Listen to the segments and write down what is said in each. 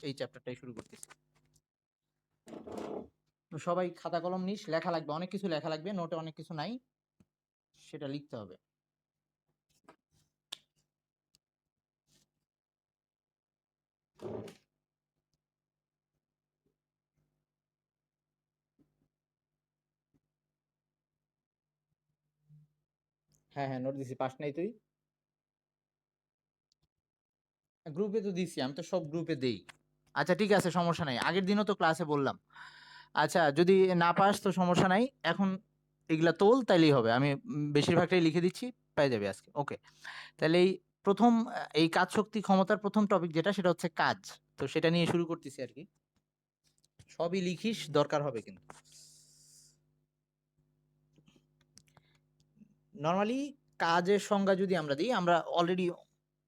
এই চ্যাপ্টারটাই শুরু করতেছি। তো সবাই খাতা কলম নিস, লেখা লাগবে, অনেক কিছু লেখা লাগবে, নোটে অনেক কিছু নাই, সেটা লিখতে হবে। হ্যাঁ হ্যাঁ, নোট দিছি। পাস নাই তুই? গ্রুপে তো দিছি, আমি তো সব গ্রুপে দেই। আচ্ছা ঠিক আছে, সমস্যা নাই, আগের দিনও তো ক্লাসে বললাম। আচ্ছা যদি না পাস তো সমস্যা নাই, এখন এগুলা তোল তাইলেই হবে, আমি বেশিরভাগটাই লিখে দিচ্ছি, পেয়ে যাবে আজকে। ওকে, তাহলে এই প্রথম এই কাজ শক্তি ক্ষমতার প্রথম টপিক যেটা, সেটা হচ্ছে কাজ। তো সেটা নিয়ে শুরু করতেছি আর কি। সবই লিখিস, দরকার হবে কিন্তু। নর্মালি কাজের সংজ্ঞা যদি আমরা দিই, আমরা অলরেডি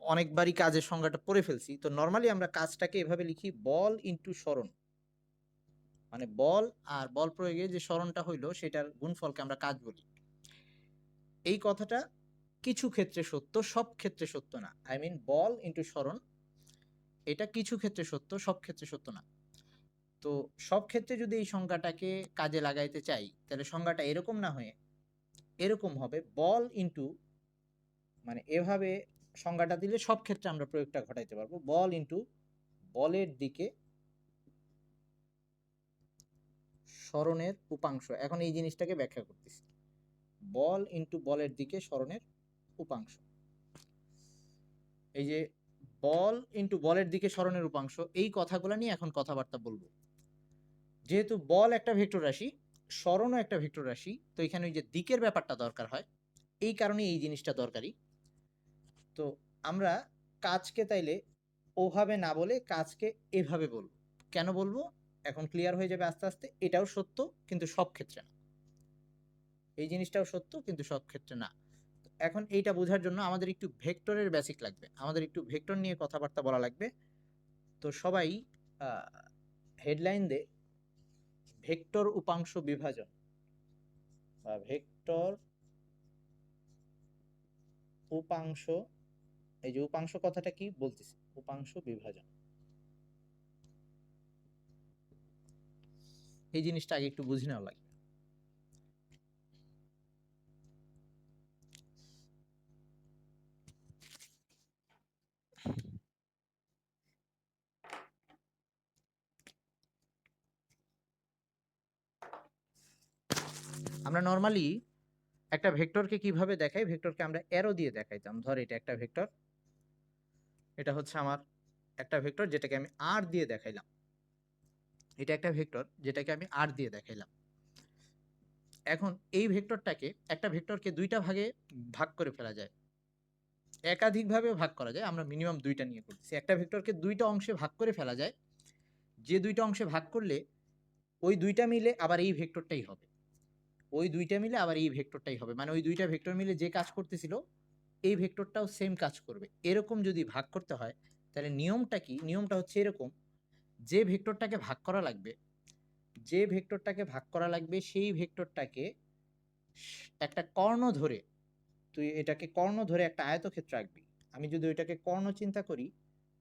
অনেকবারই কাজের সংজ্ঞাটা পড়ে ফেলছি। তো নর্মালি আমরা কাজটাকে এভাবে লিখি, বল ইনটু সরণ। মানে বল আর বল প্রয়োগে যে সরণটা হইলো, সেটার গুণফলকে আমরা কাজ বলি। এই কথাটা কিছু ক্ষেত্রে সত্য, সব ক্ষেত্রে সত্য না। আই মিন বল ইনটু সরণ, এটা কিছু ক্ষেত্রে সত্য, সব ক্ষেত্রে সত্য না। তো সব ক্ষেত্রে যদি এই সংজ্ঞাটাকে কাজে লাগাইতে চাই, তাহলে সংজ্ঞাটা এরকম না হয়ে এরকম হবে, বল ইনটু, মানে এভাবে সংজ্ঞাটা দিলে সব ক্ষেত্রে আমরা প্রয়োগটা ঘটাইতে পারবো। বল ইনটু বলের দিকে সরণের উপাংশ। এখন এই জিনিসটাকে ব্যাখ্যা করতেছি, বল ইনটু বলের দিকে সরণের উপাংশ। এই যে বল ইনটু বলের দিকে সরণের উপাংশ, এই কথাগুলো নিয়ে এখন কথাবার্তা বলবো। যেহেতু বল একটা ভেক্টর রাশি, সরণও একটা ভেক্টর রাশি, তো এখানে ওই যে দিকের ব্যাপারটা দরকার হয়, এই কারণে এই জিনিসটা দরকারি। তো আমরা কাজকে তাইলে ওভাবে না বলে কাজকে এভাবে বলবো। কেন বলবো এখন ক্লিয়ার হয়ে যাবে আস্তে আস্তে। এটাও সত্য কিন্তু সব ক্ষেত্রে না, এই জিনিসটাও সত্য কিন্তু সব ক্ষেত্রে না। এখন এইটা বোঝার জন্য আমাদের একটু ভেক্টরের বেসিক লাগবে, আমাদের একটু ভেক্টর নিয়ে কথাবার্তা বলা লাগবে। তো সবাই হেডলাইন দে, ভেক্টর উপাংশ বিভাজন বা ভেক্টর উপাংশ। এই যে উপাংশ কথাটা কি বলতেছি, উপাংশ বিভাজন, এই জিনিসটা আগে একটু বুঝে নেওয়া লাগবে। আমরা নর্মালি একটা ভেক্টরকে কিভাবে দেখাই, ভেক্টরকে আমরা অ্যারো দিয়ে দেখাইতাম। ধর এটা একটা ভেক্টর, এটা হচ্ছে আমার একটা ভেক্টর যেটাকে আমি আর দিয়ে দেখাইলাম, এটা একটা ভেক্টর যেটাকে আমি আর দিয়ে দেখাইলাম। এখন এই ভেক্টরটাকে, একটা ভেক্টরকে দুইটা ভাগে ভাগ করে ফেলা যায়, একাধিকভাবে ভাগ করা যায়, আমরা মিনিমাম দুইটা নিয়ে করতেছি। একটা ভেক্টরকে দুইটা অংশে ভাগ করে ফেলা যায়, যে দুইটা অংশে ভাগ করলে ওই দুইটা মিলে আবার এই ভেক্টরটাই হবে, ওই দুইটা মিলে আবার এই ভেক্টরটাই হবে, মানে ওই দুইটা ভেক্টর মিলে যে কাজ করতেছিল এই ভেক্টরটাও সেম কাজ করবে। এরকম যদি ভাগ করতে হয়, তাহলে নিয়মটা কি? নিয়মটা হচ্ছে এরকম, যে ভেক্টরটাকে ভাগ করা লাগবে, যে ভেক্টরটাকে ভাগ করা লাগবে সেই ভেক্টরটাকে একটা কর্ণ ধরে, তুই এটাকে কর্ণ ধরে একটা আয়তক্ষেত্র আঁকবি। আমি যদি ওইটাকে কর্ণ চিন্তা করি,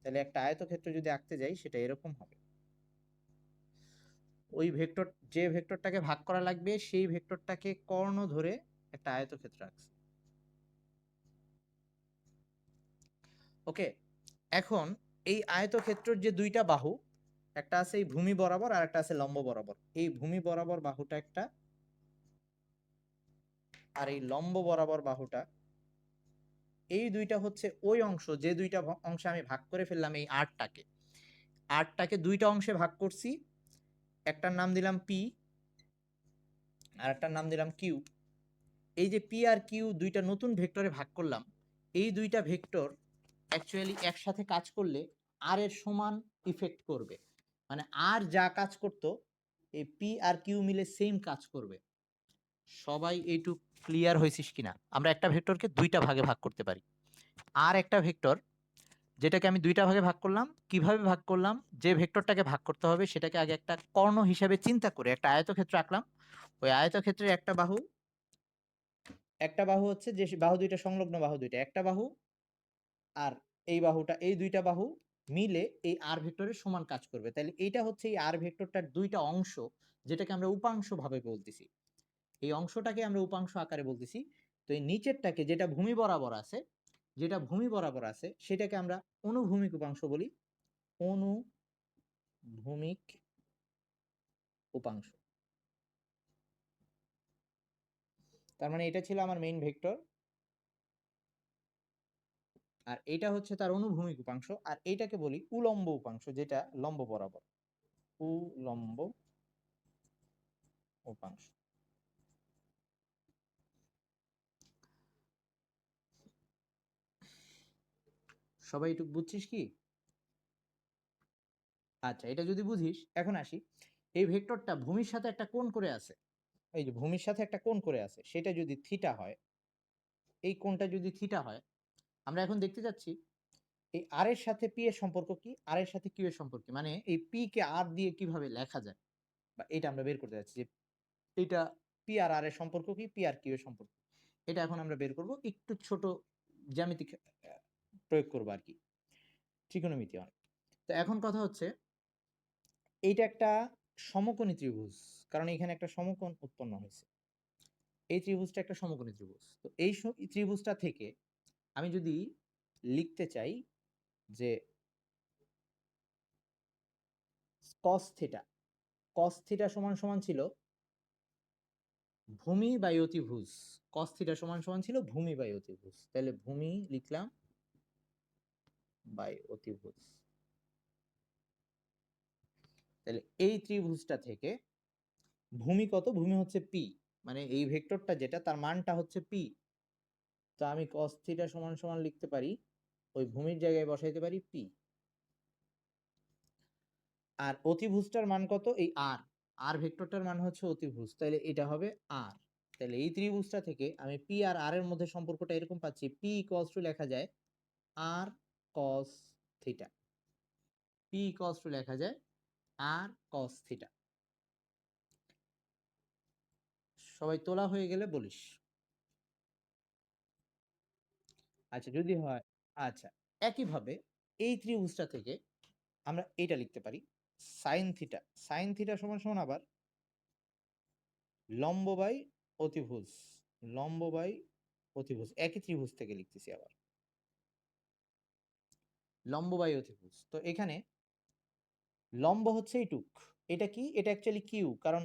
তাহলে একটা আয়তক্ষেত্র যদি আঁকতে যাই, সেটা এরকম হবে। ওই ভেক্টর, যে ভেক্টরটাকে ভাগ করা লাগবে সেই ভেক্টরটাকে কর্ণ ধরে একটা আয়তক্ষেত্র আঁকছি। ওকে, এখন এই আয়তক্ষেত্রের যে দুইটা বাহু, একটা আছে এই ভূমি বরাবর আর একটা আছে লম্ব বরাবর। এই ভূমি বরাবর বাহুটা একটা, আর এই লম্ব বরাবর বাহুটা, এই দুইটা হচ্ছে ওই অংশ, যে দুইটা অংশে আমি ভাগ করে ফেললাম এই আটটাকে। আটটাকে দুইটা অংশে ভাগ করছি, একটার নাম দিলাম পি আর একটার নাম দিলাম কিউ। এই যে পি আর কিউ দুইটা নতুন ভেক্টরে ভাগ করলাম, এই দুইটা ভেক্টর অ্যাকচুয়ালি একসাথে কাজ করলে আর এর সমান ইফেক্ট করবে। মানে আর যা কাজ করত, এই পি আর কিউ মিলে সেম কাজ করবে। সবাই এইটুক ক্লিয়ার হয়েছিস কিনা? আমরা একটা ভেক্টরকে দুইটা ভাগে ভাগ করতে পারি। আর একটা ভেক্টর যেটাকে আমি দুইটা ভাগে ভাগ করলাম, কিভাবে ভাগ করলাম? যে ভেক্টরটাকে ভাগ করতে হবে সেটাকে আগে একটা কর্ণ হিসাবে চিন্তা করে একটা আয়তক্ষেত্র আঁকলাম। ওই আয়তক্ষেত্রের একটা বাহু, একটা বাহু হচ্ছে যে বাহু দুইটা সংলগ্ন বাহু দুইটা, একটা বাহু আর এই বাহুটা, এই দুইটা বাহু মিলে এই আর ভেক্টরের সমান কাজ করবে। তাহলে এইটা হচ্ছে এই আর ভেক্টরটার দুইটা অংশ, যেটাকে আমরা উপাংশ ভাবে বলতেছি। এই অংশটাকে আমরা উপাংশ আকারে বলতেছি। তো এই নিচেরটাকে যেটা ভূমি বরাবর আছে, সেটাকে আমরা অনুভূমিক উপাংশ বলি। অনুভূমিক উপাংশ। তার মানে এটা ছিল আমার মেইন ভেক্টর, আর এটা হচ্ছে তার অনুভূমিক উপাংশ, আর এইটাকে বলি উলম্ব উপাংশ, যেটা লম্ব বরাবর। উলম্ব উপাংশ। সবাই একটু বুঝছিস কি? আচ্ছা, এটা যদি বুঝিস, এখন আসি, এই ভেক্টরটা ভূমির সাথে একটা কোণ করে আছে। এই যে ভূমির সাথে একটা কোণ করে আছে, সেটা যদি থিটা হয়, এই কোণটা যদি থিটা হয়, আমরা এখন দেখতে যাচ্ছি এই আর এর সাথে পি এর সম্পর্ক কি, আর এর সাথে কিউ এর সম্পর্ক কি, মানে এই পি কে আর দিয়ে কিভাবে লেখা যায়, বা এটা আমরা বের করতে যাচ্ছি যে এটা পি আর আর এর সম্পর্ক কি, পি আর কিউ এর সম্পর্ক। এটা এখন আমরা বের করব, একটু ছোট জ্যামিতিক প্রয়োগ করবো আর কি, ত্রিকোণমিতি অনেক। তো এখন কথা হচ্ছে, এইটা একটা সমকোণী ত্রিভুজ, কারণ এখানে একটা সমকোণ উৎপন্ন হয়েছে। এই ত্রিভুজটা একটা সমকোণী ত্রিভুজ। তো এই ত্রিভুজটা থেকে আমি যদি লিখতে চাই যে cos থিটা, cos থিটা সমান সমান ছিল ভূমি বাই অতিভুজ। cos থিটা সমান সমান ছিল ভূমি বাই অতিভুজ। তাহলে ভূমি লিখলাম বাই অতিভুজ। তাহলে এই ত্রিভুজটা থেকে ভূমি কত? ভূমি হচ্ছে পি, মানে এই ভেক্টরটা যেটা, তার মানটা হচ্ছে পি। তো আমি cos থিটা সমান সমান লিখতে পারি, ওই ভূমির জায়গায় বসাইতে পারি পি। আর অতিভুজটার মান কত? এই আর, আর ভেক্টরটার মান হচ্ছে অতিভুজ, তাহলে এটা হবে আর। তাহলে এই ত্রিভুজটা থেকে আমি পি আর আর এর মধ্যে সম্পর্কটা এরকম পাচ্ছি, পি ইকুয়ালস টু লেখা যায় আর cos theta. P equals to লেখা যায় আর cos থিটা। সবাই তোলা হয়ে গেলে বলিস। আচ্ছা, যদি হয়, আচ্ছা, একইভাবে এই ত্রিভুজটা থেকে আমরা এটা লিখতে পারি সাইন থিটা। সাইন থিটা সমান সমান আবার লম্ব বাই অতিভুজ। লম্ব বাই অতিভুজ, একই ত্রিভুজ থেকে লিখতেছি আবার লম্ব বাই অতিভুজ। তো এখানে লম্ব হচ্ছে এইটুক, এটা কি, এটা অ্যাকচুয়ালি কিউ, কারণ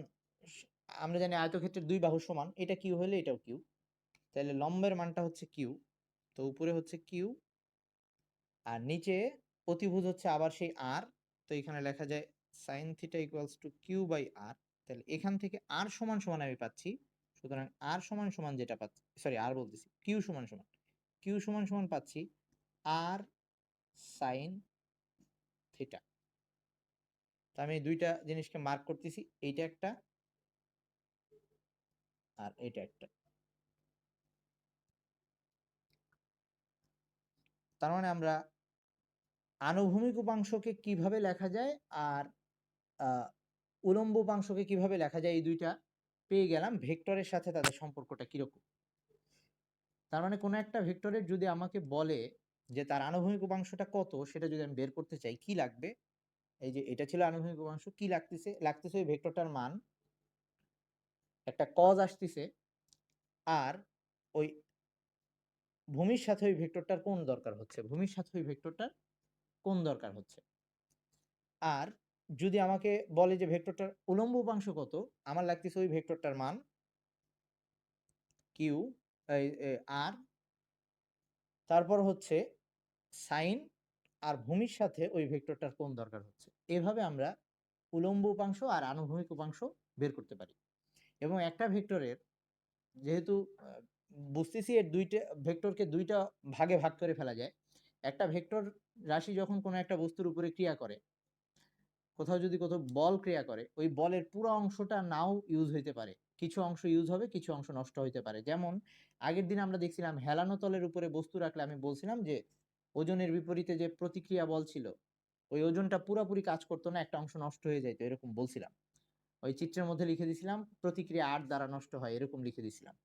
আমরা জানি আয়তক্ষেত্রের দুই বাহু সমান, এটা কিউ হলে এটাও কিউ। তাহলে লম্বের মানটা হচ্ছে কিউ। তো উপরে হচ্ছে কিউ, আর নিচে অতিভুজ হচ্ছে আবার সেই আর। তো এখানে লেখা যায় sine theta equals to Q by R. তাহলে এখান থেকে আর সমান সমান আমি পাচ্ছি, সুতরাং আর সমান সমান যেটা পাচ্ছি, সরি আর বলতেছি, কিউ সমান সমান, কিউ সমান সমান পাচ্ছি আর সাইন থিটা। তো আমি দুইটা জিনিসকে মার্ক করতেছি, এইটা একটা আর এটা একটা। তার মানে আমরা আনুভূমিক উপাংশকে কিভাবে লেখা যায় আর উলম্ব উপাংশকে কিভাবে লেখা যায়, এই দুইটা পেয়ে গেলাম। ভেক্টরের সাথে তাদের সম্পর্কটা কিরকম। তার মানে কোনো একটা ভেক্টরের যদি আমাকে বলে যে তার আনুভূমিক উপাংশটা কত, সেটা যদি আমি বের করতে চাই, কি লাগবে? এই যে এটা ছিল আনুভূমিক উপাংশ, কি লাগতেছে? লাগতেছে ওই ভেক্টরটার মান, একটা কজ আসতেছে, আর ওই ভূমির সাথে ওই ভেক্টরটার কোণ দরকার হচ্ছে, ভূমির সাথে ওই ভেক্টরটার কোণ দরকার হচ্ছে। আর যদি আমাকে বলে যে ভেক্টরটার উলম্ব উপাংশ কত, আমার লাগতেছে ওই ভেক্টরটার মান কিউ আর, তারপর হচ্ছে সাইন, আর ভূমির সাথে ওই ভেক্টরটার কোণ দরকার হচ্ছে। এভাবে আমরা উলম্ব উপাংশ আর আনুভূমিক উপাংশ বের করতে পারি। এবং একটা ভেক্টরের, যেহেতু বুঝতেছি এর দুইটা ভেক্টরকে দুইটা ভাগে ভাগ করে ফেলা যায়। একটা ভেক্টর রাশি যখন কোনো একটা বস্তুর উপরে ক্রিয়া করে, কোথাও যদি কোথাও বল ক্রিয়া করে, ওই বলের পুরো অংশটা নাও ইউজ হইতে পারে, কিছু অংশ ইউজ হবে, কিছু অংশ নষ্ট হইতে পারে। যেমন আগের দিন আমরা দেখছিলাম হেলানো তলের উপরে বস্তু রাখলে আমি বলছিলাম যে ওজনের বিপরীতে যে প্রতিক্রিয়া বল ছিল, ওই ওজনটা পুরোপুরি কাজ করতো না, একটা অংশ নষ্ট হয়ে যাইতো, এরকম বলছিলাম। ওই চিত্রের মধ্যে লিখে দিছিলাম প্রতিক্রিয়া আর দ্বারা নষ্ট হয়, এরকম লিখে দিছিলাম।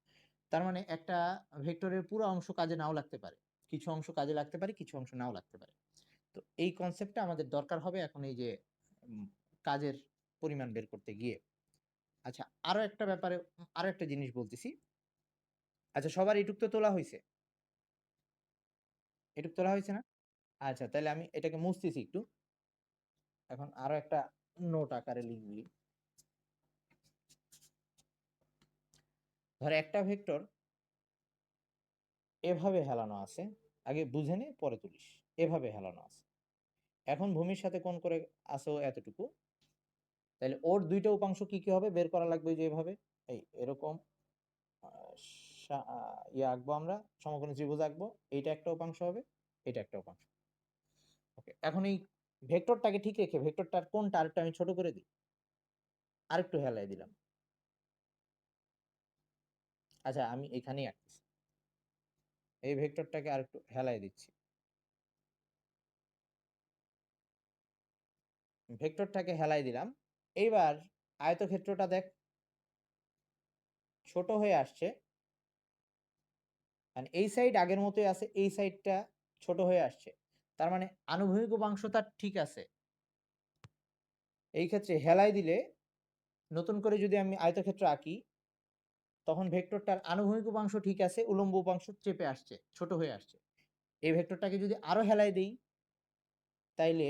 তার মানে একটা ভেক্টরের পুরো অংশ কাজে নাও লাগতে পারে, কিছু অংশ কাজে লাগতে পারে, কিছু অংশ নাও লাগতে পারে। তো এই কনসেপ্টটা আমাদের দরকার হবে এখন এই যে কাজের পরিমাণ বের করতে গিয়ে। আচ্ছা, আরো একটা জিনিস বলতেছি। আচ্ছা, সবার এটুক তো তোলা হয়েছে? এটুক তোলা হয়েছে না? আচ্ছা, তাহলে আমি এটাকে মুছতেছি একটু। এখন আরো একটা নোট আকারে লিখবি। ধর একটা ভেক্টর এভাবে হেলানো আছে, আগে বুঝে নে পরে তুলিস। এভাবে হেলানো আছে, এখন ভূমির সাথে কোণ করে আছে ও এতটুকু, তাহলে ওর দুইটা উপাংশ কি কি হবে বের করা লাগবে, যে এভাবে এই এরকম ইয়ে আঁকবো আমরা, সমকোণী ত্রিভুজ আঁকবো। এইটা একটা উপাংশ হবে, এটা একটা উপাংশ। ওকে, এখন এই ভেক্টরটাকে ঠিক রেখে ভেক্টরটার কোণটা আরেকটু আমি ছোট করে দিই, আরেকটু হেলাই দিলাম। আচ্ছা, আমি এখানেই আঁকতেছি, এই ভেক্টরটাকে আরেকটু হেলাই দিচ্ছি। ভেক্টরটাকে হেলাই দিলাম। এইবার আয়তক্ষেত্রটা দেখ, ছোট হয়ে আসছে। মানে এই সাইড আগের মতোই আছে, এই সাইডটা ছোট হয়ে আসছে। তার মানে আনুভূমিক উপাংশ তার ঠিক আছে। এই ক্ষেত্রে হেলাই দিলে, নতুন করে যদি আমি আয়তক্ষেত্র আঁকি, তখন ভেক্টরটার আনুভূমিক উপাংশ ঠিক আছে, উলম্ব উপাংশ চেপে আসছে, ছোট হয়ে আসছে। এই ভেক্টরটাকে যদি আরো হেলাই দেই, তাইলে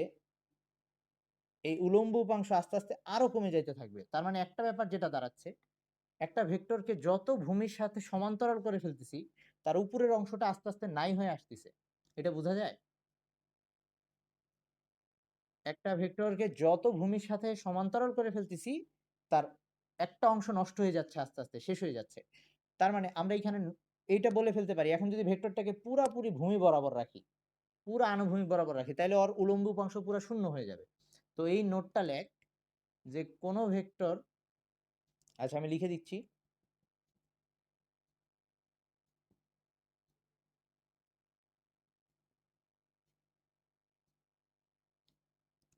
এই উলম্ব উপাংশ আস্তে আস্তে আরো কমে যাইতে থাকবে। তার মানে একটা ব্যাপার যেটা দাঁড়াচ্ছে, একটা ভেক্টরকে যত ভূমির সাথে সমান্তরাল করে ফেলতেছি, তার উপরের অংশটা আস্তে আস্তে নাই হয়ে আসতেছে। এটা বোঝা যায়? একটা ভেক্টরকে যত ভূমির সাথে সমান্তরাল করে ফেলতেছি, তার একটা অংশ নষ্ট হয়ে যাচ্ছে, আস্তে আস্তে শেষ হয়ে যাচ্ছে। তার মানে আমরা এখানে এইটা বলে ফেলতে পারি, এখন যদি ভেক্টরটাকে পুরাপুরি ভূমি বরাবর রাখি, পুরা আনুভূমিক বরাবর রাখি, তাহলে ওর উলম্ব উপাংশ পুরা শূন্য হয়ে যাবে। তো এই নোটটা লেখ যে কোন ভেক্টর, আচ্ছা আমি লিখে দিচ্ছি,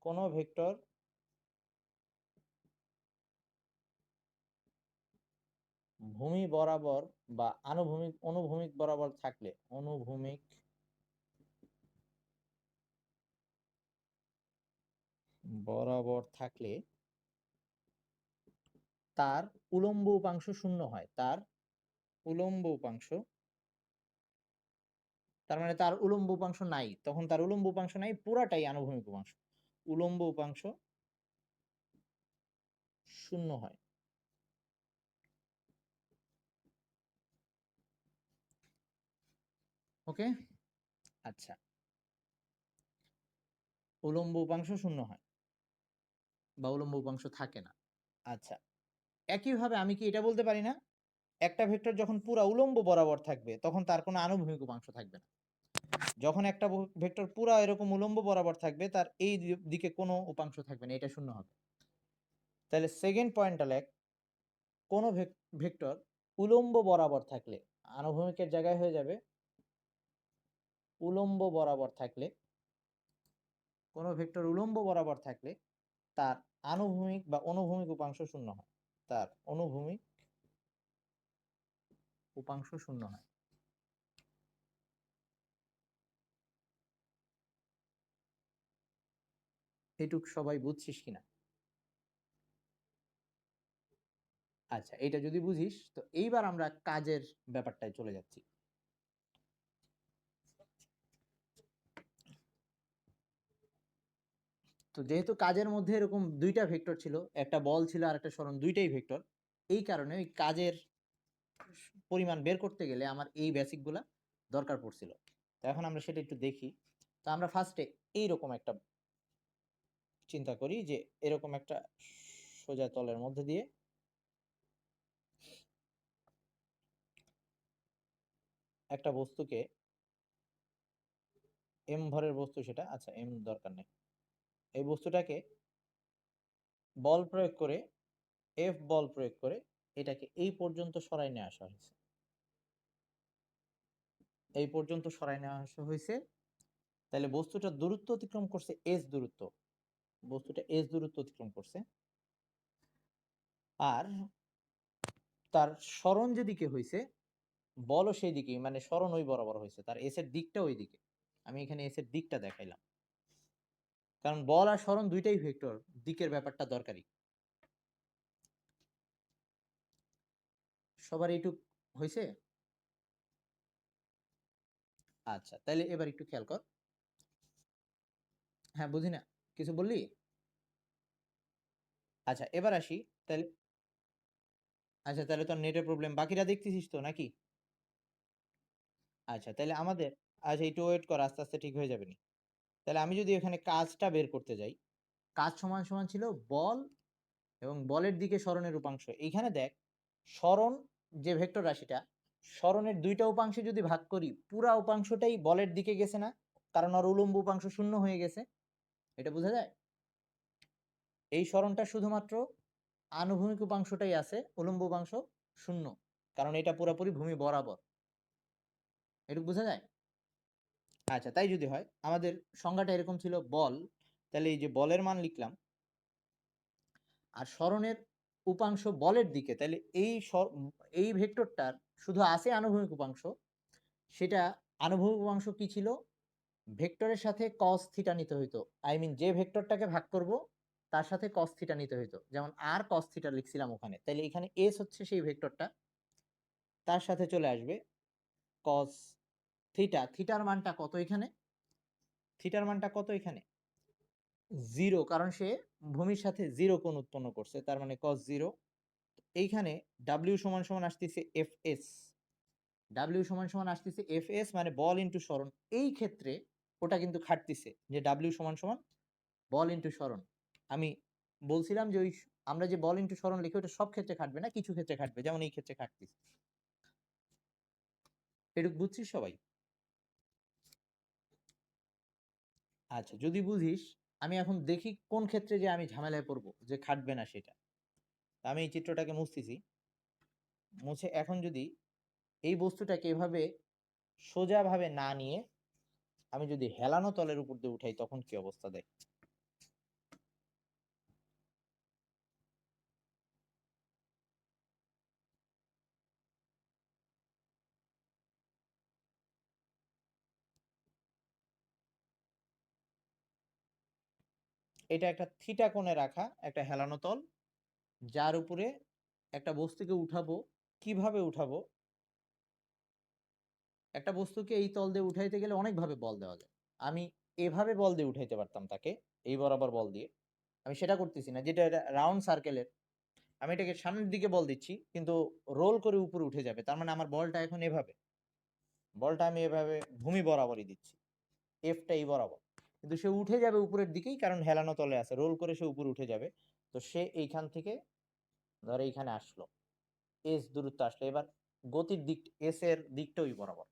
কোন ভেক্টর ভূমি বরাবর বা অনুভূমিক বরাবর থাকলে, অনুভূমিক বরাবর থাকলে তার উলম্ব উপাংশ শূন্য হয়। তার উলম্ব উপাংশ, তার মানে তার উলম্ব উপাংশ নাই, তখন তার উলম্ব উপাংশ নাই, পুরাটাই আনুভূমিক উপাংশ। উলম্ব উপাংশ শূন্য হয়। ওকে, আচ্ছা, উলম্ব উপাংশ শূন্য হয় বা উলম্ব উপাংশ থাকে না। আচ্ছা, একইভাবে আমি কি এটা বলতে পারি না, একটা ভেক্টর যখন পুরা উলম্ব বরাবর থাকবে তখন তার কোনো আনুভূমিক উপাংশ থাকবে না। যখন একটা ভেক্টর পুরা এরকম উলম্ব বরাবর থাকবে, তার এই দিকে কোনো উপাংশ থাকবে না, এটা শূন্য হবে। তাহলে সেকেন্ড পয়েন্টটা লেখ, কোন ভেক্টর উলম্ব বরাবর থাকলে, আনুভূমিকের জায়গায় হয়ে যাবে উলম্ব বরাবর থাকলে, কোন ভেক্টর উলম্ব বরাবর থাকলে তার আনুভূমিক বা অনুভূমিক উপাংশ শূন্য হয়। তার অনুভূমিক উপাংশ শূন্য হয়। এটুক সবাই বুঝছিস কিনা? আচ্ছা, এটা যদি বুঝিস, তো এইবার আমরা কাজের ব্যাপারটায় চলে যাচ্ছি। তো যেহেতু কাজের মধ্যে এরকম দুইটা ভেক্টর ছিল, একটা বল ছিল আর একটা সরণ, দুইটাই ভেক্টর, এই কারণে ওই কাজের পরিমাণ বের করতে গেলে আমার এই বেসিকগুলা দরকার পড়ছিল। তো এখন আমরা সেটা একটু দেখি। তো আমরা ফার্স্টে এইরকম একটা চিন্তা করি, যে এরকম একটা সোজা তলের মধ্যে দিয়ে একটা বস্তুকে, এম ভরের বস্তু সেটা, আচ্ছা এম দরকার নেই, এই বস্তুটাকে বল প্রয়োগ করে, এফ বল প্রয়োগ করে এটাকে এই পর্যন্ত সরাই নিয়ে আসা হয়েছে। এই পর্যন্ত সরাই নেওয়া আসা হয়েছে। তাহলে বস্তুটা দূরত্ব অতিক্রম করছে এস দূরত্ব, বস্তুটা এস দূরত্ব অতিক্রম করছে। আর তার সরণ যেদিকে হয়েছে, বলও সেই দিকেই, মানে সরণ ওই বরাবর হয়েছে, তার এস এর দিকটা ওই দিকে। আমি এখানে এস এর দিকটা দেখাইলাম। কারণ বল আর সরণ দুইটাই ভেক্টর, দিকের ব্যাপারটা দরকারি। সবার এইটুক হয়েছে? আচ্ছা, তাহলে এবার একটু খেয়াল কর। হ্যাঁ, বুঝি না, কিছু বললি? আচ্ছা, এবার আসি তাহলে। আচ্ছা, তাহলে তোর নেটের প্রবলেম, বাকিটা দেখতেছিস তো নাকি? আচ্ছা, তাহলে আমাদের, আচ্ছা একটু ওয়েট কর, আস্তে আস্তে ঠিক হয়ে যাবে নি। তাহলে আমি যদি এখানে কাজটা বের করতে যাই, কাজ সমান সমান ছিল বল এবং বলের দিকে সরণের উপাংশ। এইখানে দেখ, সরণ যে ভেক্টর রাশিটা, সরণের দুইটা উপাংশে যদি ভাগ করি, পুরা উপাংশটাই বলের দিকে গেছে না, কারণ ওর উলম্ব উপাংশ শূন্য হয়ে গেছে। এটা বোঝা যায়? এই সরণটা শুধুমাত্র আনুভূমিক উপাংশটাই আছে, উলম্ব উপাংশ শূন্য, কারণ এটা পুরোপুরি ভূমি বরাবর। এটুকু বোঝা যায়? আচ্ছা, তাই যদি হয়, আমাদের সংজ্ঞাটা এরকম ছিল বল, তাহলে এই যে বলের মান লিখলাম, আর সরণের উপাংশ বলের দিকে, তাহলে এই ভেক্টরটার শুধু আছে আনুভূমিক উপাংশ। সেটা আনুভূমিক উপাংশ কি ছিল? ভেক্টরের সাথে cos থিটা নিতে হইতো। আই মিন যে ভেক্টরটাকে ভাগ করব তার সাথে cos থিটা নিতে হইতো, যেমন আর cos থিটা লিখছিলাম ওখানে। তাহলে এখানে s হচ্ছে সেই ভেক্টরটা, তার সাথে চলে আসবে cos থিটা। থিটার মানটা কত এখানে? থিটার মানটা কত এখানে? 0, কারণ সে ভূমির সাথে 0 কোণ উৎপন্ন করছে, তার মানে cos 0। এইখানে w সমান সমান আসতেছে fs, w সমান সমান আসতেছে fs, মানে বল ইনটু সরণ। এই ক্ষেত্রে ওটা কিন্তু খাটতিছে, যে w সমান সমান বল ইনটু সরণ। আমি বলছিলাম যে ওই আমরা যে বল ইনটু সরণ লিখি, ওটা সব ক্ষেত্রে খাটবে না, কিছু ক্ষেত্রে খাটবে, যেমন এই ক্ষেত্রে খাটতিছে। এটুকু বুঝছিস সবাই? আচ্ছা, যদি বুঝিস, আমি এখন দেখি কোন ক্ষেত্রে যে আমি ঝামেলায় পড়বো যে খাটবে না সেটা। আমি এই চিত্রটাকে মুছতেছি, মুছে এখন যদি এই বস্তুটাকে এভাবে সোজাভাবে না নিয়ে আমি যদি হেলানো তলের উপর দিয়ে উঠাই, তখন কি অবস্থা দেয়? এটা একটা থিটা কোণে রাখা একটা হেলানো তল, যার উপরে একটা বস্তুকে উঠাবো। কিভাবে উঠাবো? একটা বস্তুকে এই তল দিয়ে উঠাইতে গেলে অনেকভাবে বল দেওয়া যায়। আমি এভাবে বল দিয়ে উঠাইতে পারতাম তাকে, এই বরাবর বল দিয়ে। আমি সেটা করতেছি না, যেটা এটা রাউন্ড সার্কেলের, আমি এটাকে সামনের দিকে বল দিচ্ছি, কিন্তু রোল করে উপরে উঠে যাবে। তার মানে আমার বলটা এখন এভাবে, বলটা আমি এভাবে ভূমি বরাবরই দিচ্ছি, এফটা এই বরাবর, কিন্তু সে উঠে যাবে উপরের দিকেই, কারণ হেলানো তলে আছে, রোল করে সে উপরে উঠে যাবে। তো সে এইখান থেকে ধরে এইখানে আসলো, এস দূরত্ব আসলো। এবার গতির দিক, এস এর দিকটা ওই বরাবর।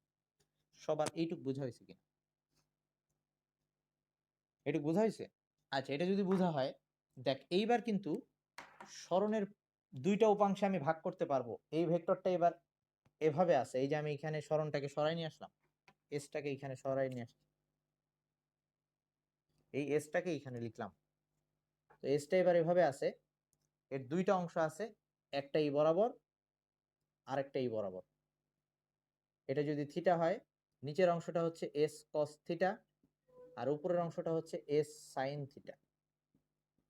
সবার এইটুক বোঝা হয়েছে কিনা? এটুক বোঝা হয়েছে? আচ্ছা, এটা যদি বোঝা হয়, দেখ এইবার কিন্তু সরণের দুইটা উপাংশে আমি ভাগ করতে পারবো। এই ভেক্টরটা এবার এভাবে আছে, এই যে আমি এখানে সরণটাকে সরাই নিয়ে আসলাম, এসটাকে এখানে সরাই নিয়ে আসলাম, এই এসটাকে এখানে লিখলাম। তো এসটা এবার এভাবে আছে, এর দুইটা অংশ আছে, একটা এই বরাবর আর একটা এই বরাবর। এটা যদি থিটা হয়, নিচের অংশটা হচ্ছে এস কস থিটা, আর উপরের অংশটা হচ্ছে এস সাইন থিটা।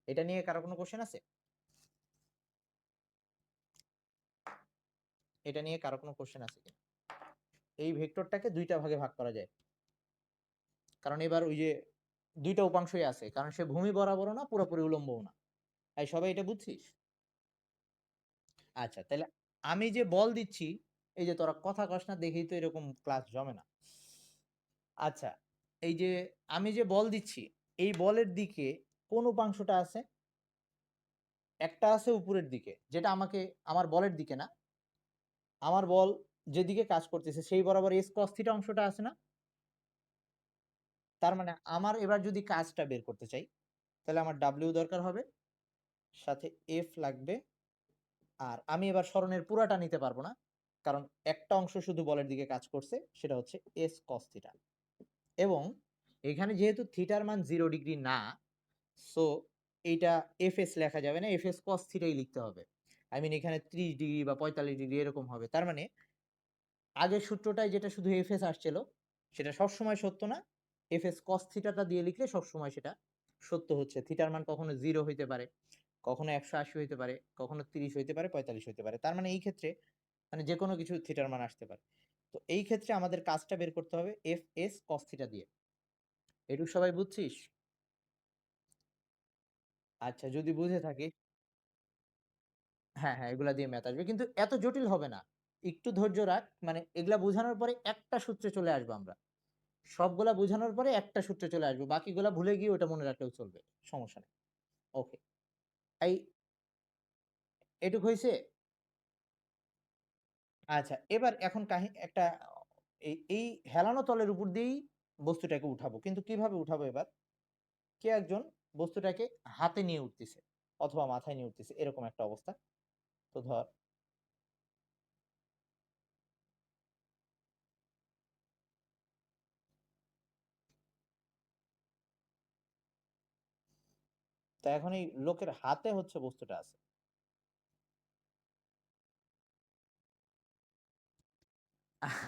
এটা নিয়ে কারো কোনো কোশ্চেন আছে? এটা নিয়ে কারো কোনো কোশ্চেন আছে কিনা? এই ভেক্টরটাকে দুইটা ভাগে ভাগ করা যায়, কারণ এবার ওই যে দুইটা উপাংশই আছে, কারণ সে ভূমি বরাবরও না, পুরোপুরি উলম্বও না। তাই সবাই এটা বুঝছিস? আচ্ছা, তাহলে আমি যে বল দিচ্ছি, এই যে তোরা কথা কস না দেখেই তো এরকম ক্লাস জমে না। আচ্ছা, এই যে আমি যে বল দিচ্ছি, এই বলের দিকে কোন উপাংশটা আছে? একটা আছে উপরের দিকে, যেটা আমাকে, আমার বলের দিকে না, আমার বল যেদিকে কাজ করতেছে সেই বরাবর এস কস থিটা অংশটা আছে না? তার মানে আমার এবার যদি কাজটা বের করতে চাই, তাহলে আমার ডাব্লিউ দরকার হবে, সাথে এফ লাগবে। আর আমি এবার সরণের পুরাটা নিতে পারবো না, কারণ একটা অংশ শুধু বলের দিকে কাজ করছে, সেটা হচ্ছে এস কস থিটা। এবং এখানে যেহেতু থিটার মান 0 ডিগ্রি না, সো এইটা এফ এস লেখা যাবে না, এফ এস কস থিটাই লিখতে হবে। আই মিন এখানে 30 ডিগ্রি বা 45 ডিগ্রি এরকম হবে। তার মানে আগের সূত্রটায় যেটা শুধু এফ এস আসছিল, সেটা সবসময় সত্য না। এফ এস কস থিটাটা দিয়ে লিখলে সবসময় সেটা সত্য হচ্ছে, থিটার মান কখনো 0 হইতে পারে, কখনো 180 হইতে পারে, কখনো 30 হইতে পারে, 45 হইতে পারে। তার মানে এই ক্ষেত্রে মানে যেকোনো কিছু থিটার মান আসতে পারে। তো এই ক্ষেত্রে আমাদের কাজটা বের করতে হবে fs cos থিটা দিয়ে। এটুকু সবাই বুঝছিস? আচ্ছা, যদি বুঝে থাকিস, হ্যাঁ, হ্যাঁ, এগুলা দিয়ে ম্যাথ আসবে। কিন্তু এত জটিল হবে না। একটু ধৈর্য রাখ। মানে এগুলা বোঝানোর পরে একটা সূত্রে চলে আসবো আমরা। সবগুলা বোঝানোর পরে একটা সূত্রে চলে আসবো। বাকিগুলা ভুলে গিয়ে ওটা মনে রাখলেও চলবে। সমস্যা নেই। ওকে। এই এটুক হইছে? আচ্ছা, এবার এখন একটা এই হেলানো তলের উপর দিয়েই বস্তুটাকে উঠাবো। কিন্তু কিভাবে উঠাবো এবার? কেউ একজন বস্তুটাকে হাতে নিয়ে উঠতেছে অথবা মাথায় নিয়ে উঠতেছে, এরকম একটা অবস্থা। তো ধর, তো এখন এই লোকের হাতে হচ্ছে বস্তুটা আছে।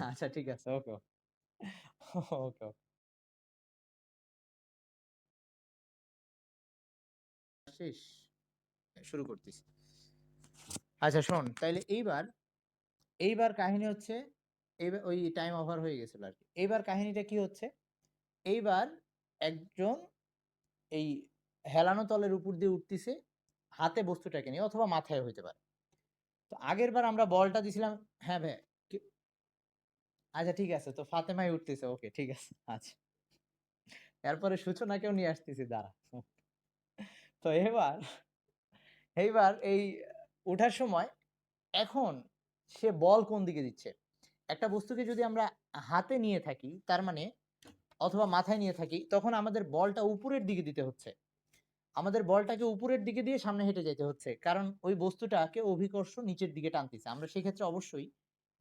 আচ্ছা, ঠিক আছে। ওকে, ওকে, ওকে। শেষ, শুরু করতেছি। আচ্ছা শোন, তাইলে এইবার কাহিনী হচ্ছে, এইবার ওই টাইম ওভার হয়ে গেছিল আর কি। এইবার কাহিনীটা কি হচ্ছে? এইবার একজন এই হেলানো তলের উপর দিয়ে উঠতেছে হাতে বস্তুটাকে নিয়ে, অথবা মাথায় হইতে পারে। তো আগের বার আমরা বলটা দিছিলাম। হ্যাঁ ভাই, আচ্ছা ঠিক আছে, তো ফাতেমাই উঠতেছে। ওকে, ঠিক আছে। আচ্ছা, এরপরে সূচনাকেও নিয়ে আসতেছি, দাঁড়া। তো এইবার এই ওঠার সময় এখন সে বল কোন দিকে দিচ্ছে? একটা বস্তুকে যদি আমরা হাতে নিয়ে থাকি, তার মানে অথবা মাথায় নিয়ে থাকি, তখন আমাদের বলটা উপরের দিকে দিতে হচ্ছে। আমাদের বলটাকে উপরের দিকে দিয়ে সামনে হেঁটে যেতে হচ্ছে, কারণ ওই বস্তুটাকে অভিকর্ষ নিচের দিকে টানতেছে। আমরা সেক্ষেত্রে অবশ্যই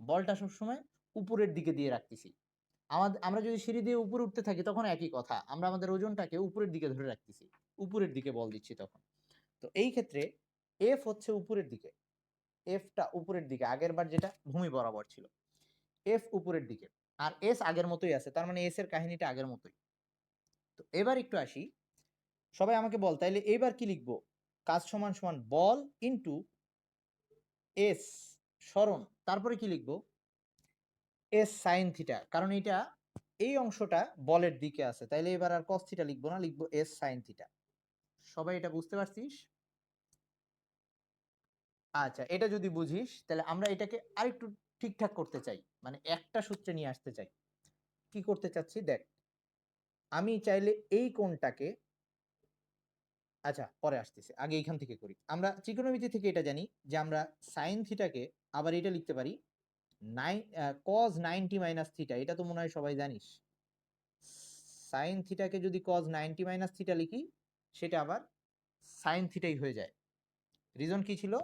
বলটা সবসময় উপরের দিকে দিয়ে রাখতেছি। আমরা যদি সিঁড়ি দিয়ে উপরে উঠতে থাকি, তখন একই কথা, আমরা আমাদের ওজনটাকে উপরের দিকে ধরে রাখতেছি, উপরের দিকে বল দিচ্ছি তখন। তো এই ক্ষেত্রে এফ হচ্ছে উপরের দিকে, এফটা উপরের দিকে, আগের বার যেটা ভূমি বরাবর ছিল, এফ উপরের দিকে। আর এস আগের মতোই আছে, তার মানে এস এর কাহিনীটা আগের মতোই। তো এবার একটু আসি, সবাই আমাকে বল, তাইলে এইবার কি লিখবো? কাজ সমান সমান বল ইনটু এস সরণ, তারপরে কি লিখবো? এস সাইন থিটা, কারণ এটা এই অংশটা বলের দিকে আছে, তাইলে এবার আর কস থিটা লিখবো না, লিখবো এস সাইন থিটা। সবাই এটা বুঝতে পারছিস? আচ্ছা, এটা যদি বুঝিস, তাহলে আমরা এটাকে আরেকটু ঠিকঠাক করতে চাই, মানে একটা সূত্রে নিয়ে আসতে চাই। কি করতে চাচ্ছি দেখ, আমি চাইলে এই কোণটাকে, আচ্ছা পরে আসতেছে, আগে এইখান থেকে করি। আমরা ত্রিকোণমিতি থেকে এটা জানি যে আমরা সাইন থিটাকে আবার এটা লিখতে পারি cos 90 মাইনাস থিটা, এটা তো মনে হয় সবাই জানিস। সাইন থিটাকে যদি cos 90 মাইনাস থিটা লিখি, সেটা আবার সাইন থিটাই হয়ে যায়। রিজন কি ছিল?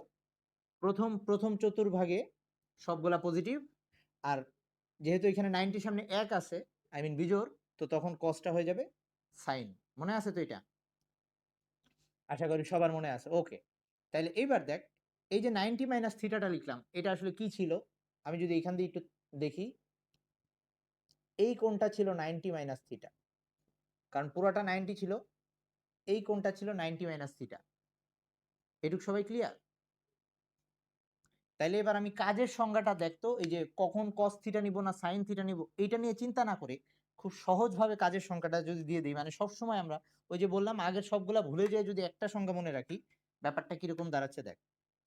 প্রথম প্রথম চতুর্ভাগে সবগুলা পজিটিভ, আর যেহেতু এখানে 90 সামনে 1 আছে, আই মিন বিজোড়, তো তখন কসটা হয়ে যাবে সাইন। মনে আছে তো এটা? আশা করি সবার মনে আছে। ওকে, তাহলে এইবার দেখ, এই যে 90 মাইনাস থিটাটা লিখলাম, এটা আসলে কি ছিল? আমি যদি এখান দিয়ে একটু দেখি, এই কোণটা ছিল 90 মাইনাস থিটা, কারণ পুরোটা 90 ছিল, এই কোণটা ছিল 90 মাইনাস থিটা। এটুক সবাই ক্লিয়ার? তাইলে এবার আমি কাজের সংজ্ঞাটা দেখতো, এই যে কখন কস থিটা নিব না সাইন থিটা নিব, এইটা নিয়ে চিন্তা না করে খুব সহজভাবে কাজের সংখ্যাটা যদি দিয়ে দিই, মানে সবসময় আমরা ওই যে বললাম আগের সবগুলা ভুলে যেয়ে যদি একটা সংখ্যা মনে রাখি, ব্যাপারটা কিরকম দাঁড়াচ্ছে দেখ।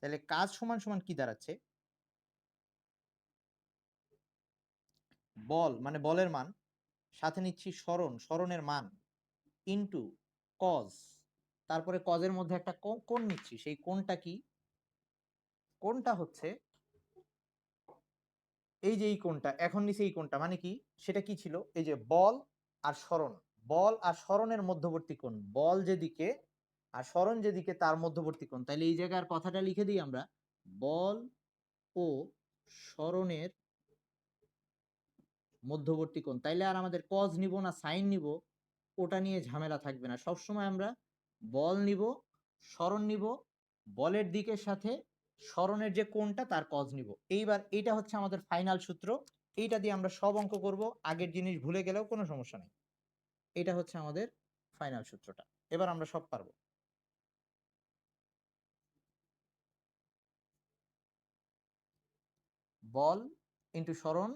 তাহলে কাজ সমান সমান কি দাঁড়াচ্ছে? বল মানে বলের মান, সাথে নিচ্ছি সরণের মান, ইনটু কজ, তারপরে কজের মধ্যে একটা কোণ নিচ্ছি, সেই কোণটা কি? কোণটা হচ্ছে এই যে এই কোণটা, এখন নিচে এই কোণটা, মানে কি সেটা কি ছিল? এই যে বল আর সরণ, বল আর সরণের মধ্যবর্তী কোণ, বল যেদিকে আর সরণ যেদিকে তার মধ্যবর্তী কোণ। তাইলে এই জায়গার কথাটা লিখে দিই আমরা, বল ও সরণের মধ্যবর্তী কোণ। তাইলে আর আমাদের কজ নিব না সাইন নিব, ওটা নিয়ে ঝামেলা থাকবে না। সবসময় আমরা বল নিব, সরণ নিব, বলের দিকের সাথে সরণের যে কোণটা তার কজ নিব। এইবার এইটা হচ্ছে আমাদের ফাইনাল সূত্র, এইটা দিয়ে আমরা সব অঙ্ক করব, আগের জিনিস ভুলে গেলেও কোনো সমস্যা নেই। এটা হচ্ছে আমাদের ফাইনাল সূত্রটা। এবার আমরা সব পারবো। বল ইন্টু সরণ,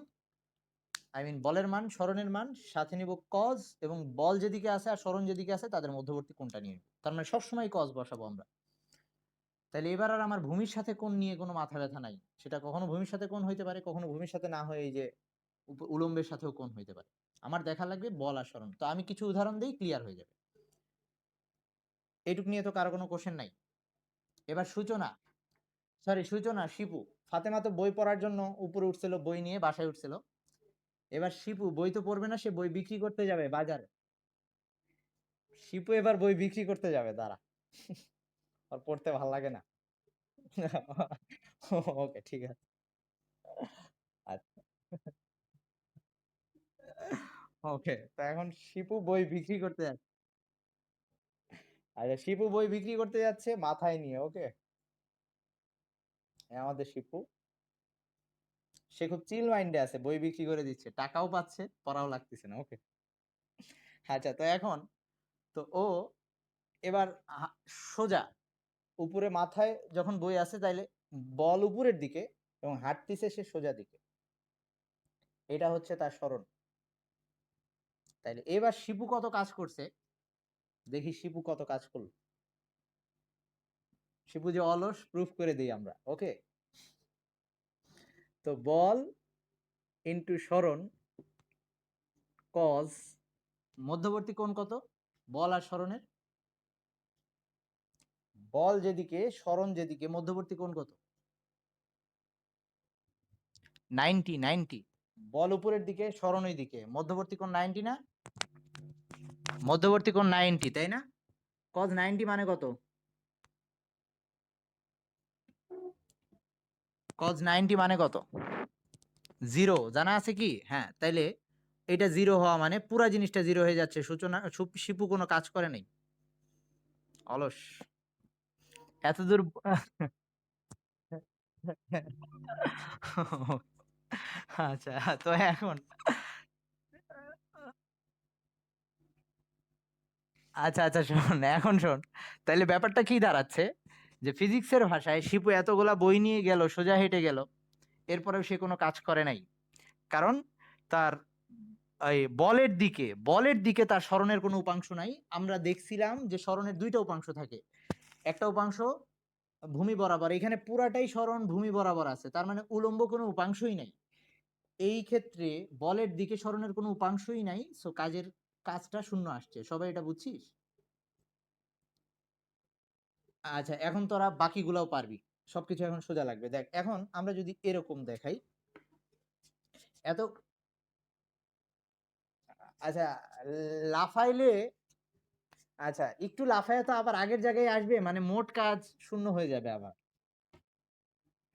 বলের মান সরণের মান, সাথে নিব কজ, এবং বল যেদিকে আছে আর সরণ যেদিকে আছে তাদের মধ্যবর্তী কোণটা নিয়ে নিব। তার মানে সবসময় কজ বসাবো আমরা। তাহলে এবার আর আমার ভূমির সাথে কোণ নিয়ে কোনো মাথা ব্যথা নাই। সেটা কখনো ভূমির সাথে কোণ হইতে পারে, কখনো ভূমির সাথে না হয়ে এই যে উলম্বের সাথেও কোণ হইতে পারে। আমার দেখা লাগবে বল আর সরণ। তো আমি কিছু উদাহরণ দিই, ক্লিয়ার হয়ে যাবে। এইটুক নিয়ে তো কারো কোনো কোশ্চেন নাই। এবার সূচনা শিপু, ফাতেমা তো বই পড়ার জন্য উপরে উঠছিল, বই নিয়ে বাসায় উঠছিল। এবার শিপু বই তো পড়বে না, সে বই বিক্রি করতে যাবে বাজারে। শিপু এবার বই বিক্রি করতে যাবে, দাঁড়া। আর পড়তে ভালো লাগে না। ওকে, ঠিক আছে। আচ্ছা, ওকে, তো এখন শিপু বই বিক্রি করতে যাচ্ছে। আচ্ছা, শিপু বই বিক্রি করতে যাচ্ছে মাথায় নিয়ে, ওকে। আমাদের শিপু, সে খুব চিল মাইন্ডে আছে, বই বিক্রি করে দিচ্ছে, টাকাও পাচ্ছে, পড়াও লাগতেছে না, ওকে। আচ্ছা, তো এখন তো ও এবার সোজা উপরে মাথায় যখন বই আছে, তাইলে বল উপরের দিকে এবং হাঁটতিছে সে সোজা দিকে, এটা হচ্ছে তার সরণ। তাইলে এবার শিপু কত কাজ করছে, দেখি শিপু কত কাজ করলো। শিপু যে অলস, প্রুফ করে দিই আমরা, ওকে। তো বল ইন্টু সরণ কজ, মধ্যবর্তী কোণ কত বল আর সরণের? বল যেদিকে সরণ যেদিকে, মধ্যবর্তী কোণ কত? 90। বল উপরের দিকে সরণ ওই দিকে, মধ্যবর্তী কোণ 90 না? মধ্যবর্তী কোণ 90, তাই না? কজ 90 মানে কত? কজ 90 মানে কত? 0 জানা আছে কি? হ্যাঁ, তাইলে এটা 0 হওয়া মানে পুরা জিনিসটা 0 হয়ে যাচ্ছে। সূচনা শিপু কোনো কাজ করে নাই, অলস। এতদূর আচ্ছা, তো এখন আচ্ছা আচ্ছা, শোন এখন শোন। তাইলে ব্যাপারটা কি দাঁড়াচ্ছে, যে ফিজিক্সের ভাষায় শিপু এতগুলা বই নিয়ে গেল, সোজা হেঁটে গেল, এরপরেও সে কোনো কাজ করে নাই। কারণ তার এই বলের দিকে তার সরণের কোনো উপাংশ নাই। আমরা দেখছিলাম যে সরণের দুইটা উপাংশ থাকে, একটা উপাংশ ভূমি বরাবর, এখানে পুরাটাই সরণ ভূমি বরাবর আছে, তার মানে উলম্ব কোনো উপাংশই নাই। এই ক্ষেত্রে বলের দিকে সরণের কোনো উপাংশই নাই, সো কাজটা শূন্য আসছে। সবাই এটা বুঝছিস? আচ্ছা, এখন তোরা বাকিগুলাও পারবি, সবকিছু এখন সোজা লাগবে। দেখ, এখন আমরা যদি এরকম দেখাই এত, আচ্ছা, লাফাইলে, আচ্ছা একটু লাফায় তো আবার আগের জায়গায় আসবে, মানে মোট কাজ শূন্য হয়ে যাবে আবার।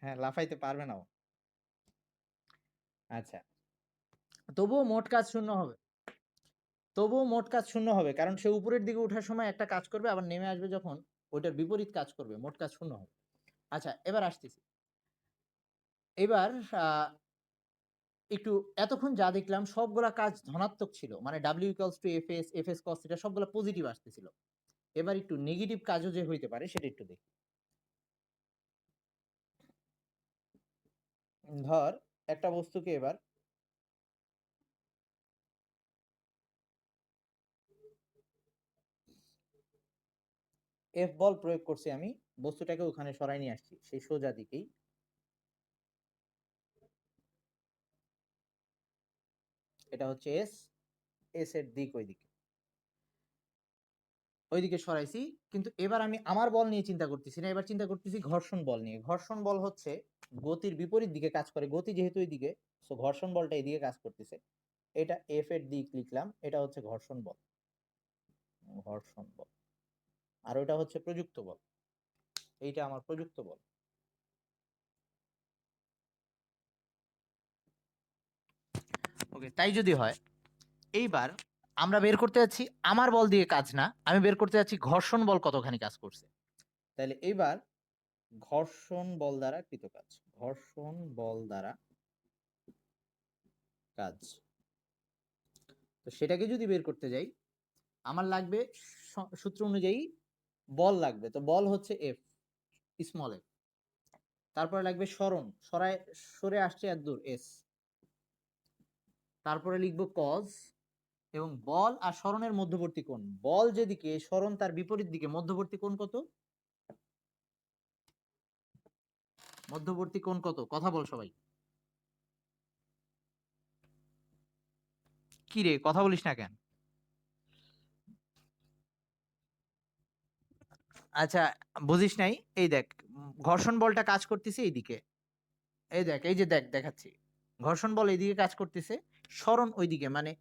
হ্যাঁ, লাফাইতে পারবে না ও। আচ্ছা, তবুও মোট কাজ শূন্য হবে। কারণ সে উপরের দিকে ওঠার সময় একটা কাজ করবে, আবার নেমে আসবে যখন ওইটার বিপরীত কাজ করবে, মোট কাজ শূন্য হবে। আচ্ছা, এবার আসতেছি। এবার একটু এতক্ষণ যা দেখলাম সবগুলা কাজ ধনাত্মক ছিল, মানে W equals to F S, F S cos theta, সবগুলা পজিটিভ আসতেছিল। এবার একটু নেগেটিভ কাজও যে হইতে পারে সেটা একটু দেখি। ধর একটা বস্তুকে এবার এফ বল প্রয়োগ করছি আমি, বস্তুটাকে ওখানে সরাই নিয়ে আসছি সেই সোজা দিকেই। এটা হচ্ছে এস, এস এর দিক ওইদিকে সরাইছি। কিন্তু এবার আমি আমার বল নিয়ে চিন্তা করতেছি না, এবার চিন্তা করতেছি ঘর্ষণ বল নিয়ে। ঘর্ষণ বল হচ্ছে গতির বিপরীত দিকে কাজ করে, গতি যেহেতু এইদিকে, সো ঘর্ষণ বলটা এইদিকে কাজ করতেছে। এটা এফ এর দিক লিখলাম, এটা হচ্ছে ঘর্ষণ বল। ঘর্ষণ বল। আর ওটা হচ্ছে প্রযুক্ত বল, এইটা আমার প্রযুক্ত বল। ওকে, তাই যদি হয়, এইবার আমরা বের করতে যাচ্ছি আমার বল দিয়ে কাজ না, আমি বের করতে যাচ্ছি ঘর্ষণ বল কতখানি কাজ করছে। তাহলে এইবার ঘর্ষণ বল দ্বারা কৃত কাজ, ঘর্ষণ বল দ্বারা কাজ, তো সেটাকে যদি বের করতে যাই, আমার লাগবে সূত্র অনুযায়ী বল লাগবে, তো বল হচ্ছে এফ, স্মল এফ। তারপরে লাগবে সরণ, সরে আসছে এত দূর, এস। তারপরে লিখবো কজ, এবং বল আর সরণের মধ্যবর্তী কোণ, বল যেদিকে সরণ তার বিপরীত দিকে, মধ্যবর্তী কোণ কত? মধ্যবর্তী কোণ কত? কথা বল সবাই। কি রে কথা বলিস না কেন? আচ্ছা, বুঝিস নাই? এই দেখ, ঘর্ষণ বলটা কাজ করতেছে এইদিকে, এই দেখ, এই যে দেখ দেখাচ্ছি, ঘর্ষণ বল এইদিকে কাজ করতেছে, সরণ ওইদিকে, মানে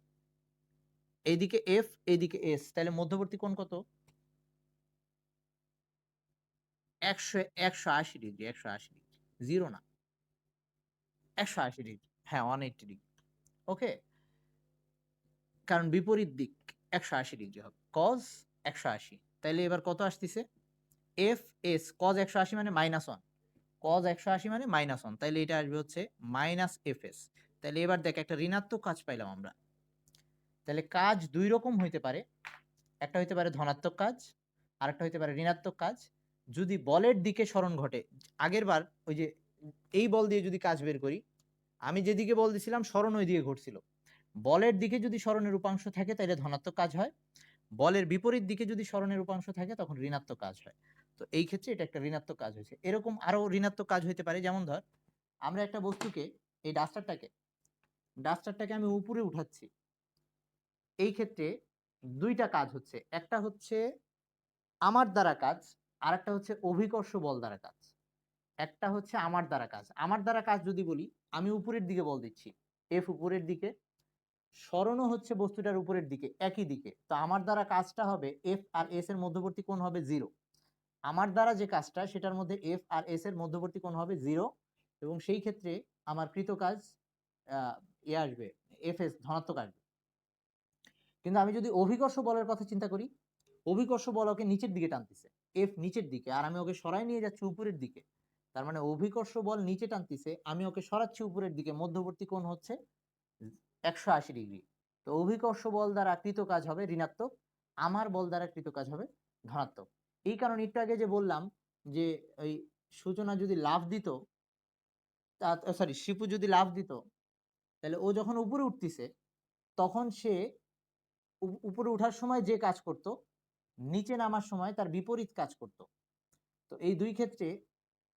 এইদিকে এফ, এইদিকে এস, তাহলে মধ্যবর্তী কোণ কত? 180 ডিগ্রি, 180 ডিগ্রি, জিরো না, 180 ডিগ্রি, হ্যাঁ 180 ডিগ্রি। ওকে, কারণ বিপরীত দিক, 180 ডিগ্রি হবে, কজ 180। তাইলে এবার কত আসতেছে? এফ এস, কজ 180 মানে -1, কজ 180 মানে -1, তাইলে এটা আসবে হচ্ছে মাইনাস এফ এস। তাইলে এবার দেখ, একটা ঋণাত্মক কাজ পাইলাম আমরা। তাহলে কাজ দুই রকম হইতে পারে, একটা হইতে পারে ধনাত্মক কাজ, আর একটা হইতে পারে ঋণাত্মক কাজ, যদি বলের দিকে সরণ ঘটে। আগের বার ওই যে এই বল দিয়ে যদি কাজ বের করি, আমি যেদিকে বল দিছিলাম সরণ ওই দিকে ঘটছিল, বলের দিকে যদি সরণের উপাংশ থাকে তাহলে ধনাত্মক কাজ হয়, বলের বিপরীত দিকে যদি সরণের উপাংশ থাকে তখন ঋণাত্মক কাজ হয়। তো এই ক্ষেত্রে এটা একটা ঋণাত্মক কাজ হয়েছে। এরকম আরো ঋণাত্মক কাজ হইতে পারে, যেমন ধর আমরা একটা বস্তুকে, এই ডাস্টারটাকে আমি উপরে উঠাচ্ছি, এই ক্ষেত্রে দুইটা কাজ হচ্ছে, একটা হচ্ছে আমার দ্বারা কাজ, আর একটা হচ্ছে অভিকর্ষ বল দ্বারা কাজ। একটা হচ্ছে আমার দ্বারা কাজ, আমার দ্বারা কাজ যদি বলি, আমি উপরের দিকে বল দিচ্ছি, এফ উপরের দিকে, সরণও হচ্ছে বস্তুটার উপরের দিকে, একই দিকে, তো আমার দ্বারা কাজটা হবে এফ আর এস এর মধ্যবর্তী কোণ হবে 0। আমার দ্বারা যে কাজটা সেটার মধ্যে এফ আর এস এর মধ্যবর্তী কোণ হবে 0, এবং সেই ক্ষেত্রে আমার কৃত কাজ আসবে, এফ এস ধনাত্মক আসবে। কিন্তু আমি যদি অভিকর্ষ বলের কথা চিন্তা করি, অভিকর্ষ বল ওকে নিচের দিকে টানতেছে, এফ নিচের দিকে, আর আমি ওকে সরাই নিয়ে যাচ্ছি উপরের দিকে, তার মানে অভিকর্ষ বল নিচে টানতেছে, আমি ওকে সরাচ্ছি উপরের দিকে, মধ্যবর্তী কোণ হচ্ছে 180 ডিগ্রি। তো অভিকর্ষ বল দ্বারা কৃত কাজ হবে ঋণাত্মক, আমার বল দ্বারা কৃত কাজ হবে ধনাত্মক। এই কারণে একটু আগে যে বললাম যে ওই সূচনা যদি লাফ দিত, সরি শিপু যদি লাফ দিত, তাহলে ও যখন উপরে উঠতেছে তখন সে উপরে ওঠার সময় যে কাজ করত, নিচে নামার সময় তার বিপরীত কাজ করত। তো এই দুই ক্ষেত্রে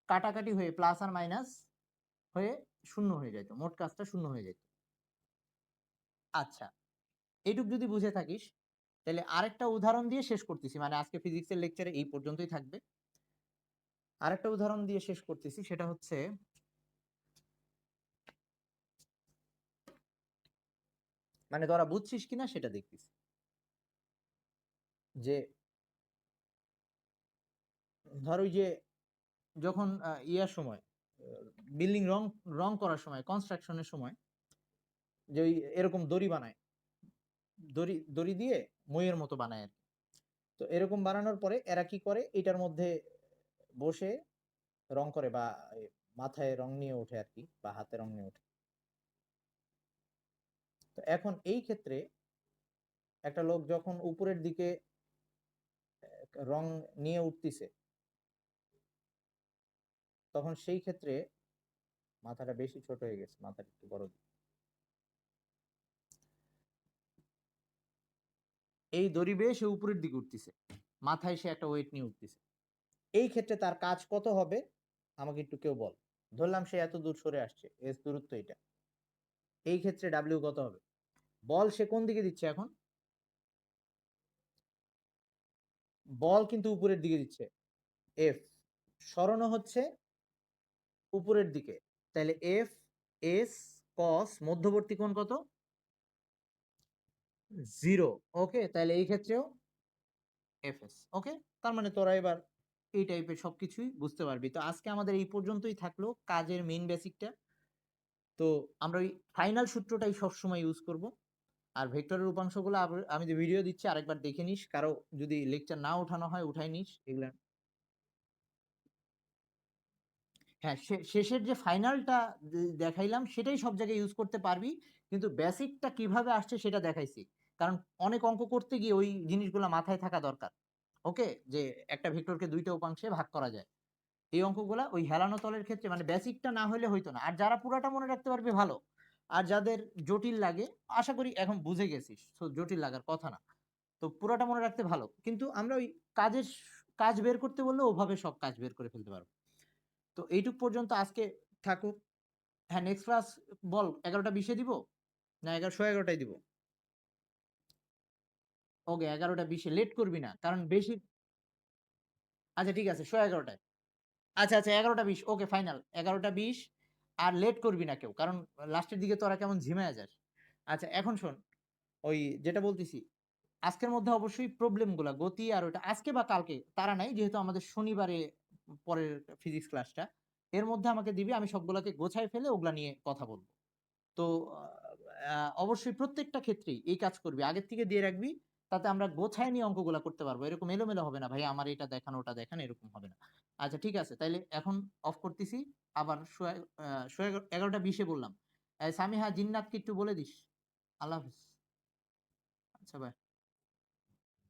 কাটাকাটি হয়ে প্লাস আর মাইনাস হয়ে শূন্য হয়ে যেত, মোট কাজটা শূন্য হয়ে যেত। আচ্ছা, এইটুক যদি বুঝে থাকিস, তাহলে আরেকটা উদাহরণ দিয়ে শেষ করতেছি, মানে আজকে ফিজিক্সের লেকচারে এই পর্যন্তই থাকবে। আরেকটা উদাহরণ দিয়ে শেষ করতেছি, সেটা হচ্ছে মানে তোরা বুঝছিস কিনা সেটা দেখতেছি, যে ধর ওই যে যখন ইয়ার সময়, বিল্ডিং রং রং করার সময়, কনস্ট্রাকশনের সময়, যে ওই এরকম দড়ি বানায়, দড়ি দড়ি দিয়ে মইয়ের মতো বানায় আর কি। তো এরকম বানানোর পরে এরা কি করে, এটার মধ্যে বসে রং করে, বা মাথায় রং নিয়ে ওঠে আর কি, বা হাতে রং নিয়ে ওঠে। তো এখন এই ক্ষেত্রে একটা লোক যখন উপরের দিকে রং নিয়ে উঠতেছে, তখন সেই ক্ষেত্রে মাথাটা বেশি ছোট হয়ে গেছে, মাথাটা একটু বড়, এই দড়ি বেয়ে সে উপরের দিকে উঠতেছে, মাথায় সে একটা ওয়েট নিয়ে উঠতেছে। এই ক্ষেত্রে তার কাজ কত হবে আমাকে একটু কেউ বল। ধরলাম সে এত দূর সরে আসছে, এস দূরত্ব এটা, এই ক্ষেত্রে ডাব্লিউ কত হবে? বল সে কোন দিকে দিচ্ছে এখন? বল কিন্তু উপরের দিকে দিচ্ছে, এফ, সরণ হচ্ছে উপরের দিকে, তাহলে এফ এস কস মধ্যবর্তী কোণ কত? 0। ওকে, তাহলে এই ক্ষেত্রেও এফ এস। ওকে, তার মানে তোরা এবার এই টাইপের সবকিছুই বুঝতে পারবি। তো আজকে আমাদের এই পর্যন্তই থাকলো কাজের মেইন বেসিকটা। তো আমরা ওই ফাইনাল সূত্রটাই সবসময় ইউজ করব। আর ভেক্টরের উপাংশগুলো আমি যে ভিডিও দিচ্ছি আরেকবার দেখে নিস, কারো যদি লেকচার না উঠানো হয় উঠাই নিস এগুলা। হ্যাঁ, শেষের যে ফাইনালটা দেখাইলাম সেটাই সব জায়গায় ইউজ করতে পারবি, কিন্তু বেসিকটা কিভাবে আসছে সেটা দেখাইছি। কারণ অনেক অঙ্ক করতে গিয়ে ওই জিনিসগুলা মাথায় থাকা দরকার। ওকে? যে একটা ভেক্টরকে ২ টা উপাংশে ভাগ করা যায়। এই অঙ্কগুলা ওই হেলানো তলের ক্ষেত্রে মানে বেসিকটা না হইলে হইতো না। আর যারা পুরাটা মনে রাখতে পারবে ভালো। আর যাদের জটিল লাগে, আশা করি এখন বুঝে গেছিস। সো জটিল লাগার কথা না। তো পুরাটা মনে রাখতে ভালো। কিন্তু আমরা ওই কাজের কাজ বের করতে বললে ওভাবে সব কাজ বের করে ফেলতে পারব। তো এইটুক পর্যন্ত আজকে থাকুক। হ্যাঁ, নেক্সট ক্লাস বল ১১টা ২০ এ দিব? না ১১:১১ টায় দিব? ওকে ১১টা ২০ এ লেট করবি না। কারণ বেশি আচ্ছা ঠিক আছে ১১:১১ টায়। আচ্ছা, আচ্ছা ১১টা ২০ ওকে ফাইনাল। ১১টা ২০ আর লেট করবি না কেউ। কারণ লাস্টের দিকে তোরা কেমন ঝিমায়া যাস। আচ্ছা এখন শোন, ওই যেটা বলতেছি, আজকের মধ্যে অবশ্যই প্রবলেম গুলা গতি আর ওইটা আজকে বা কালকে তাড়া নাই। যেহেতু আমাদের শনিবারে পরের ফিজিক্স ক্লাসটা। এর মধ্যে আমাকে দিবি। আমি সবগুলাকে গোছায় ফেলে ওগুলা নিয়ে কথা বলব। তো অবশ্যই প্রত্যেকটা ক্ষেত্রেই এই কাজ করবি। আগের থেকে দিয়ে রাখবি। তাতে আমরা গোছায় নিয়ে অঙ্কগুলা করতে পারবো। এরকম এলোমেলো হবে না। ভাই আমার এটা দেখান, ওটা দেখান এরকম হবে না। আচ্ছা ঠিক আছে। তাইলে এখন অফ করতেছি। আবার ১১টা ২০ এ বললাম। সামিহা জিন্নাতকে একটু বলে দিস। আল্লাহ হাফেজ। আচ্ছা বাই।